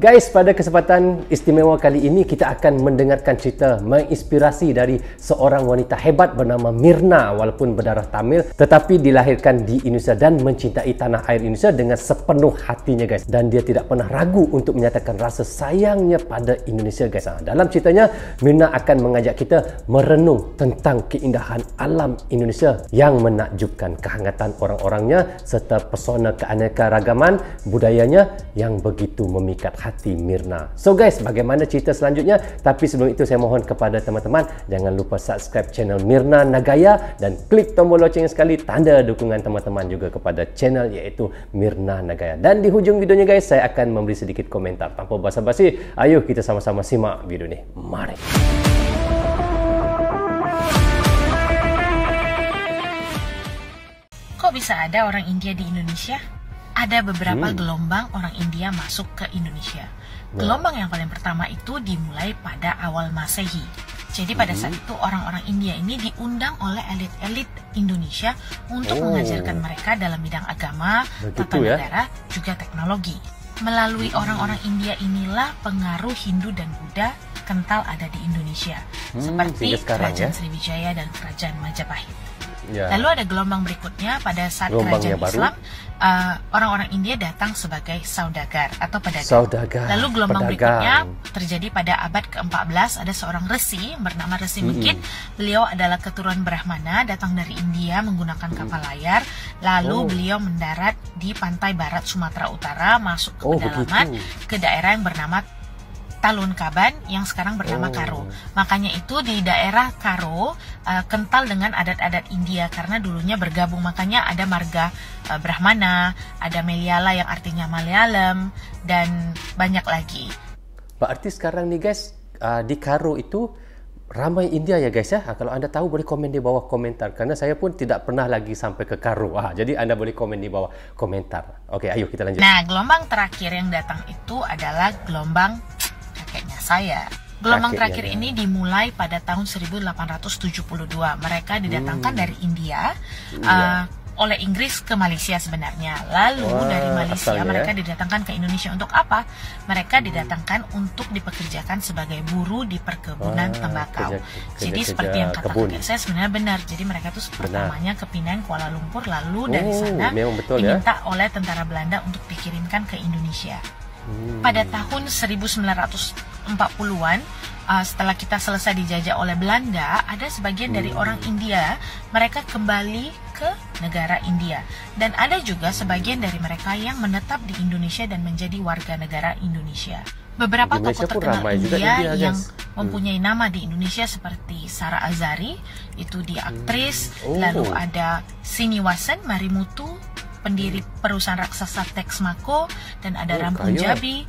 Guys, pada kesempatan istimewa kali ini kita akan mendengarkan cerita menginspirasi dari seorang wanita hebat bernama Mirna, walaupun berdarah Tamil tetapi dilahirkan di Indonesia dan mencintai tanah air Indonesia dengan sepenuh hatinya guys, dan dia tidak pernah ragu untuk menyatakan rasa sayangnya pada Indonesia guys. Dalam ceritanya Mirna akan mengajak kita merenung tentang keindahan alam Indonesia yang menakjubkan, kehangatan orang-orangnya serta pesona keanekaragaman budayanya yang begitu memikat hati Mirna. So guys, bagaimana cerita selanjutnya? Tapi sebelum itu saya mohon kepada teman-teman jangan lupa subscribe channel Mirna Nagaya dan klik tombol loceng sekali, tanda dukungan teman-teman juga kepada channel iaitu Mirna Nagaya. Dan di hujung videonya guys, saya akan memberi sedikit komentar. Tanpa basa-basi, ayo kita sama-sama simak video ini. Mari. Kok bisa ada orang India di Indonesia? Ada beberapa gelombang orang India masuk ke Indonesia. Gelombang yang paling pertama itu dimulai pada awal Masehi. Jadi pada saat itu orang-orang India ini diundang oleh elit-elit Indonesia untuk mengajarkan mereka dalam bidang agama, tata negara, juga teknologi. Melalui orang-orang India inilah pengaruh Hindu dan Buddha kental ada di Indonesia, seperti Kerajaan Sriwijaya dan Kerajaan Majapahit. Lalu ada gelombang berikutnya pada saat kerajaan Islam, orang-orang India datang sebagai saudagar atau pedagang. Lalu gelombang berikutnya terjadi pada abad ke-14, ada seorang resi bernama Resi Mikit. Beliau adalah keturunan Brahmana, datang dari India menggunakan kapal layar. Lalu beliau mendarat di pantai barat Sumatera Utara, masuk ke pedalaman ke daerah yang bernama Talun Kaban yang sekarang bernama Karo. Makanya itu di daerah Karo kental dengan adat-adat India karena dulunya bergabung. Makanya ada marga Brahmana, ada Meliala yang artinya Malayalam, dan banyak lagi. Berarti sekarang nih guys, di Karo itu ramai India ya guys ya. Kalau anda tahu boleh komen di bawah komentar, karena saya pun tidak pernah lagi sampai ke Karo. Jadi anda boleh komen di bawah komentar. Oke, ayo kita lanjut. Nah, gelombang terakhir yang datang itu adalah gelombang kakeknya saya. Gelombang terakhir ini dimulai pada tahun 1872. Mereka didatangkan dari India oleh Inggris ke Malaysia sebenarnya. Lalu dari Malaysia mereka didatangkan ke Indonesia untuk apa? Mereka didatangkan untuk dipekerjakan sebagai buruh di perkebunan tembakau. Jadi seperti yang kata kakek saya sebenarnya benar. Jadi mereka tuh pertamanya ke Penang, Kuala Lumpur, lalu dari sana diminta oleh tentara Belanda untuk dikirimkan ke Indonesia. Pada tahun 1940-an, setelah kita selesai dijajah oleh Belanda, ada sebagian dari orang India, mereka kembali ke negara India. Dan ada juga sebagian dari mereka yang menetap di Indonesia dan menjadi warga negara Indonesia. Beberapa tokoh terkenal India yang mempunyai nama di Indonesia seperti Sara Azari, itu dia aktris, lalu ada Siniwasan Marimutu, pendiri perusahaan raksasa Texmaco, dan ada Ram Punjabi,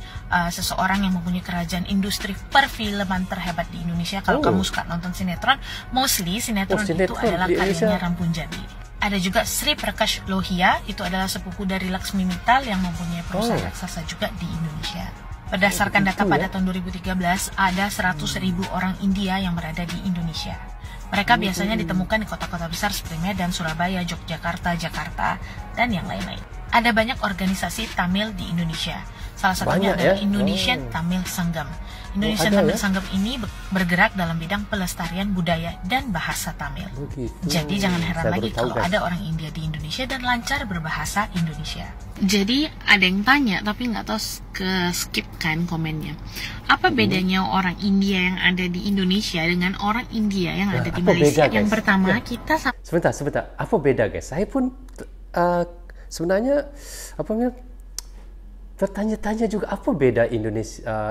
seseorang yang mempunyai kerajaan industri perfilman terhebat di Indonesia. Kalau kamu suka nonton sinetron, mostly sinetron itu adalah karyanya Ram Punjabi. Ada juga Sri Prakash Lohia, itu adalah sepupu dari Laksmi Mittal yang mempunyai perusahaan raksasa juga di Indonesia. Berdasarkan data pada tahun 2013, ada 100.000 orang India yang berada di Indonesia. Mereka biasanya ditemukan di kota-kota besar seperti Medan, Surabaya, Yogyakarta, Jakarta, dan yang lain-lain. Ada banyak organisasi Tamil di Indonesia. Salah satunya adalah Indonesian Tamil Sanggam. Indonesian Tamil Sanggam ini bergerak dalam bidang pelestarian budaya dan bahasa Tamil. Jadi jangan heran lagi kalau ada orang India di Indonesia dan lancar berbahasa Indonesia. Jadi ada yang tanya tapi nggak tahu, ke skip kan komennya. Apa bedanya orang India yang ada di Indonesia dengan orang India yang ada di Malaysia? Yang pertama kita sebentar. Apa beda guys? Saya pun sebenarnya tertanya-tanya juga apa beda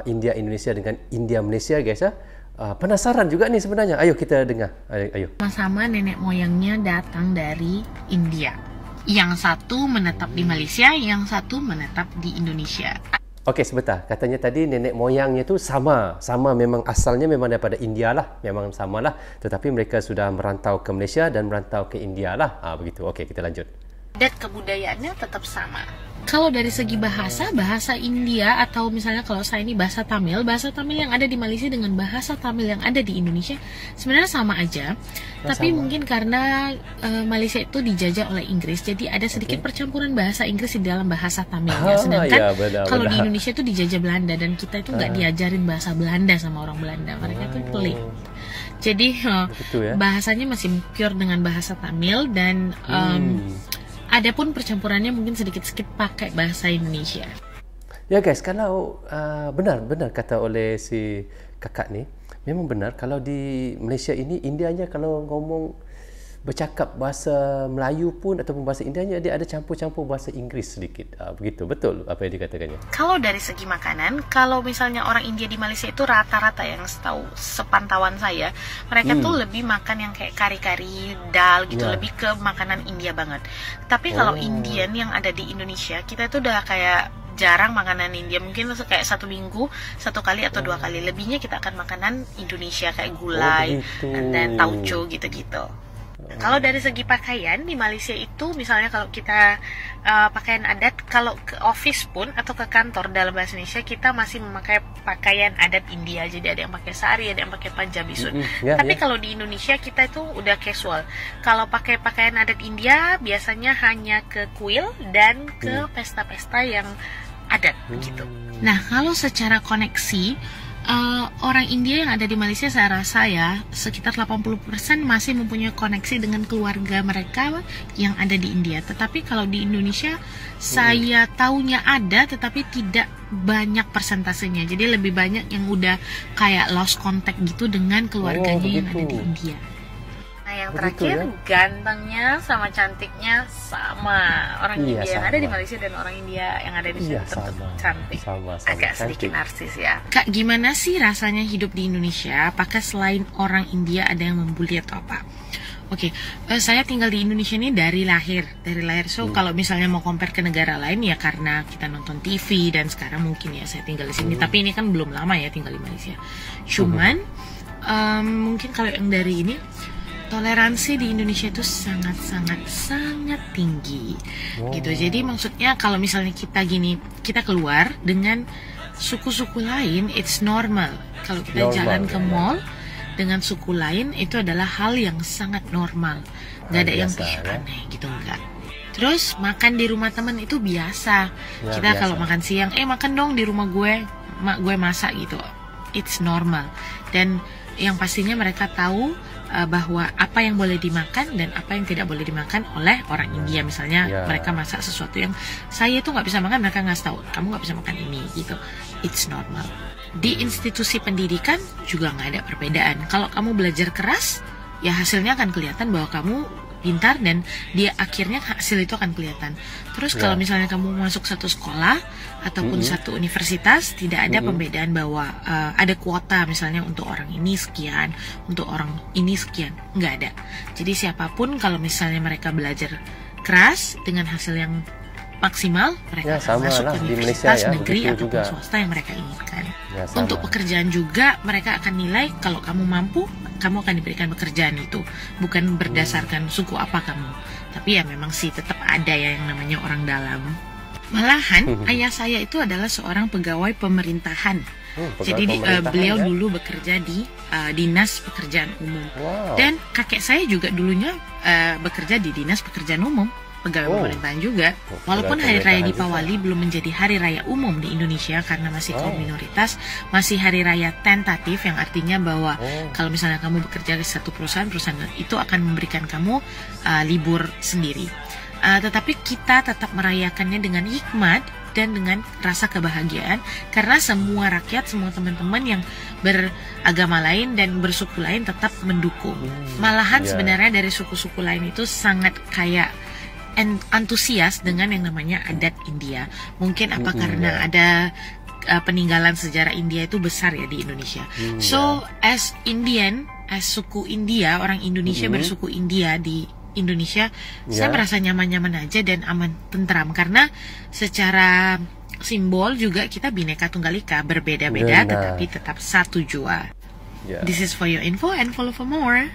India Indonesia dengan India Malaysia guys ya. Penasaran juga nih sebenarnya. Ayo kita dengar. Ayo. Sama-sama nenek moyangnya datang dari India. Yang satu menetap di Malaysia, yang satu menetap di Indonesia. Okey, sebentar. Katanya tadi nenek moyangnya itu sama memang asalnya memang daripada India lah, memang samalah. Tetapi mereka sudah merantau ke Malaysia dan merantau ke India lah. Begitu. Okey, kita lanjut. Adat kebudayaannya tetap sama. Kalau dari segi bahasa, bahasa India atau misalnya kalau saya ini bahasa Tamil yang ada di Malaysia dengan bahasa Tamil yang ada di Indonesia sebenarnya sama aja. Tapi mungkin karena Malaysia itu dijajah oleh Inggris, jadi ada sedikit percampuran bahasa Inggris di dalam bahasa Tamilnya. Sedangkan kalau di Indonesia itu dijajah Belanda dan kita itu nggak diajarin bahasa Belanda sama orang Belanda, mereka tuh pelik. Jadi bahasanya masih pure dengan bahasa Tamil dan adapun percampurannya mungkin sedikit-sedikit pakai bahasa Indonesia. Ya guys, kalau benar kata oleh si kakak ni, memang benar kalau di Malaysia ini Indianya kalau ngomong bercakap bahasa Melayu pun ataupun bahasa Indianya dia ada campur-campur bahasa Inggris sedikit. Begitu, betul apa yang dikatakannya. Kalau dari segi makanan, kalau misalnya orang India di Malaysia itu rata-rata yang setahu sepantauan saya, mereka tuh lebih makan yang kayak kari-kari, dal gitu, lebih ke makanan India banget. Tapi kalau Indian yang ada di Indonesia, kita tuh udah kayak jarang makanan India, mungkin kayak 1 minggu 1 kali atau 2 kali. Lebihnya kita akan makanan Indonesia kayak gulai dan tauco gitu-gitu. Kalau dari segi pakaian di Malaysia itu misalnya kalau kita pakaian adat, kalau ke office pun atau ke kantor dalam bahasa Indonesia kita masih memakai pakaian adat India. Jadi ada yang pakai sari, ada yang pakai panjabi suit. Tapi kalau di Indonesia kita itu udah casual. Kalau pakai pakaian adat India biasanya hanya ke kuil dan ke pesta-pesta yang adat gitu. Nah, kalau secara koneksi orang India yang ada di Malaysia saya rasa ya sekitar 80% masih mempunyai koneksi dengan keluarga mereka yang ada di India. Tetapi kalau di Indonesia saya taunya ada tetapi tidak banyak persentasenya. Jadi lebih banyak yang udah kayak lost contact gitu dengan keluarganya yang ada di India. Nah, yang terakhir gantengnya sama cantiknya sama orang India yang ada di Malaysia dan orang India yang ada di sini tentu cantik. Agak sedikit narsis ya. Kak, gimana sih rasanya hidup di Indonesia? Apakah selain orang India ada yang membuli atau apa? Oke, saya tinggal di Indonesia ini dari lahir. So kalau misalnya mau compare ke negara lain ya karena kita nonton TV dan sekarang mungkin ya saya tinggal di sini. Tapi ini kan belum lama ya tinggal di Malaysia. Cuman mungkin kalau yang dari ini toleransi di Indonesia itu sangat tinggi gitu. Jadi maksudnya kalau misalnya kita keluar dengan suku-suku lain, it's normal. Kalau kita jalan ke mall dengan suku lain itu adalah hal yang sangat normal. Gak ada yang aneh gitu, enggak. Terus makan di rumah teman itu biasa. Kita kalau makan siang, makan dong di rumah gue masak gitu. It's normal. Dan yang pastinya mereka tahu bahwa apa yang boleh dimakan dan apa yang tidak boleh dimakan oleh orang India. Misalnya mereka masak sesuatu yang saya itu nggak bisa makan, mereka ngasih tahu kamu nggak bisa makan ini gitu. It's normal. Di institusi pendidikan juga nggak ada perbedaan. Kalau kamu belajar keras, ya hasilnya akan kelihatan bahwa kamu pintar dan dia akhirnya hasil itu akan kelihatan. Terus kalau misalnya kamu masuk satu sekolah ataupun satu universitas, tidak ada pembedaan bahwa ada kuota misalnya untuk orang ini sekian, untuk orang ini sekian, nggak ada. Jadi siapapun kalau misalnya mereka belajar keras dengan hasil yang maksimal, mereka akan masuk ke universitas negeri ataupun swasta yang mereka inginkan. Untuk pekerjaan juga mereka akan nilai kalau kamu mampu, kamu akan diberikan pekerjaan itu, bukan berdasarkan suku apa kamu. Tapi ya memang sih tetap ada ya yang namanya orang dalam. Malahan ayah saya itu adalah seorang pegawai pemerintahan. Jadi beliau dulu bekerja di Dinas Pekerjaan Umum. Dan kakek saya juga dulunya bekerja di Dinas Pekerjaan Umum, pegawai pemerintahan juga. Walaupun Hari Raya Dipawali belum menjadi hari raya umum di Indonesia karena masih kaum minoritas, masih hari raya tentatif yang artinya bahwa kalau misalnya kamu bekerja di satu perusahaan itu akan memberikan kamu libur sendiri. Tetapi kita tetap merayakannya dengan hikmat dan dengan rasa kebahagiaan karena semua rakyat, semua teman-teman yang beragama lain dan bersuku lain tetap mendukung. Malahan sebenarnya dari suku-suku lain itu sangat kayak antusias dengan yang namanya adat India. Mungkin apa karena ada peninggalan sejarah India itu besar ya di Indonesia. So as Indian, as suku India, orang Indonesia bersuku India di Indonesia, saya merasa nyaman-nyaman aja dan aman, tentram karena secara simbol juga kita Bhinneka Tunggal Ika, berbeda-beda tetapi tetap satu jua. This is for your info and follow for more.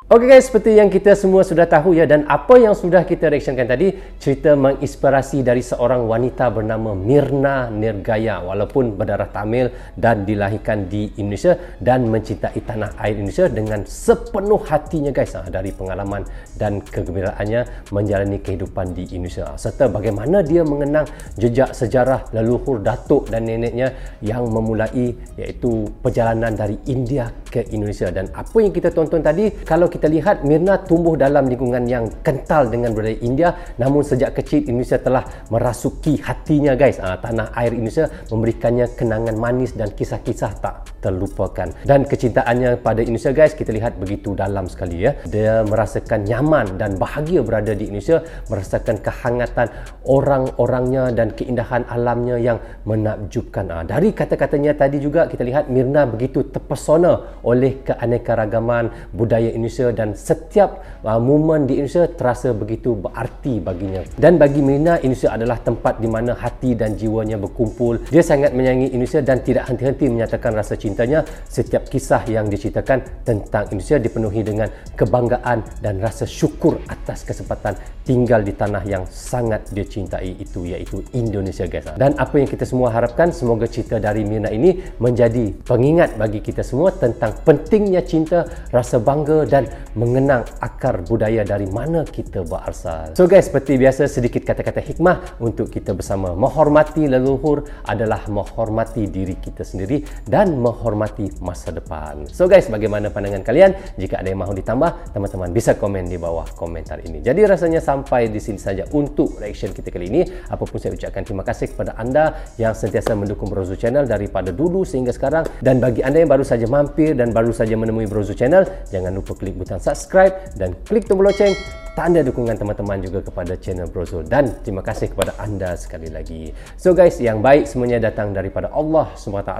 Okey guys, seperti yang kita semua sudah tahu ya, dan apa yang sudah kita reactionkan tadi, cerita menginspirasi dari seorang wanita bernama Mirna Nirgaya, walaupun berdarah Tamil dan dilahirkan di Indonesia dan mencintai tanah air Indonesia dengan sepenuh hatinya guys, dari pengalaman dan kegembiraannya menjalani kehidupan di Indonesia, serta bagaimana dia mengenang jejak sejarah leluhur datuk dan neneknya yang memulai iaitu perjalanan dari India ke Indonesia. Dan apa yang kita tonton tadi, kalau kita lihat Mirna tumbuh dalam lingkungan yang kental dengan budaya India, namun sejak kecil Indonesia telah merasuki hatinya guys. Tanah air Indonesia memberikannya kenangan manis dan kisah-kisah tak terlupakan, dan kecintaannya pada Indonesia guys kita lihat begitu dalam sekali ya. Dia merasakan nyaman dan bahagia berada di Indonesia, merasakan kehangatan orang-orangnya dan keindahan alamnya yang menakjubkan. Dari kata-katanya tadi juga kita lihat Mirna begitu terpesona oleh keanekaragaman budaya Indonesia, dan setiap momen di Indonesia terasa begitu berarti baginya. Dan bagi Mirna, Indonesia adalah tempat di mana hati dan jiwanya berkumpul. Dia sangat menyayangi Indonesia dan tidak henti-henti menyatakan rasa cintanya. Setiap kisah yang diceritakan tentang Indonesia dipenuhi dengan kebanggaan dan rasa syukur atas kesempatan tinggal di tanah yang sangat dia cintai itu, iaitu Indonesia guys. Dan apa yang kita semua harapkan, semoga cerita dari Mirna ini menjadi pengingat bagi kita semua tentang pentingnya cinta, rasa bangga dan mengenang akar budaya dari mana kita berasal. So guys, seperti biasa sedikit kata-kata hikmah untuk kita bersama. Menghormati leluhur adalah menghormati diri kita sendiri dan menghormati masa depan. So guys, bagaimana pandangan kalian? Jika ada yang mahu ditambah, teman-teman bisa komen di bawah komentar ini. Jadi rasanya sampai di sini saja untuk reaction kita kali ini. Apapun saya ucapkan terima kasih kepada anda yang sentiasa mendukung Brozo Channel daripada dulu sehingga sekarang. Dan bagi anda yang baru saja mampir dan baru saja menemui Brozo Channel, jangan lupa klik butang subscribe dan klik tombol loceng, tanda dukungan teman-teman juga kepada channel Brozo. Dan terima kasih kepada anda sekali lagi. So guys, yang baik semuanya datang daripada Allah SWT,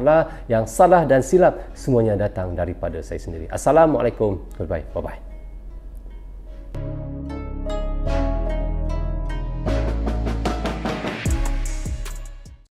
yang salah dan silap semuanya datang daripada saya sendiri. Assalamualaikum, goodbye, bye-bye.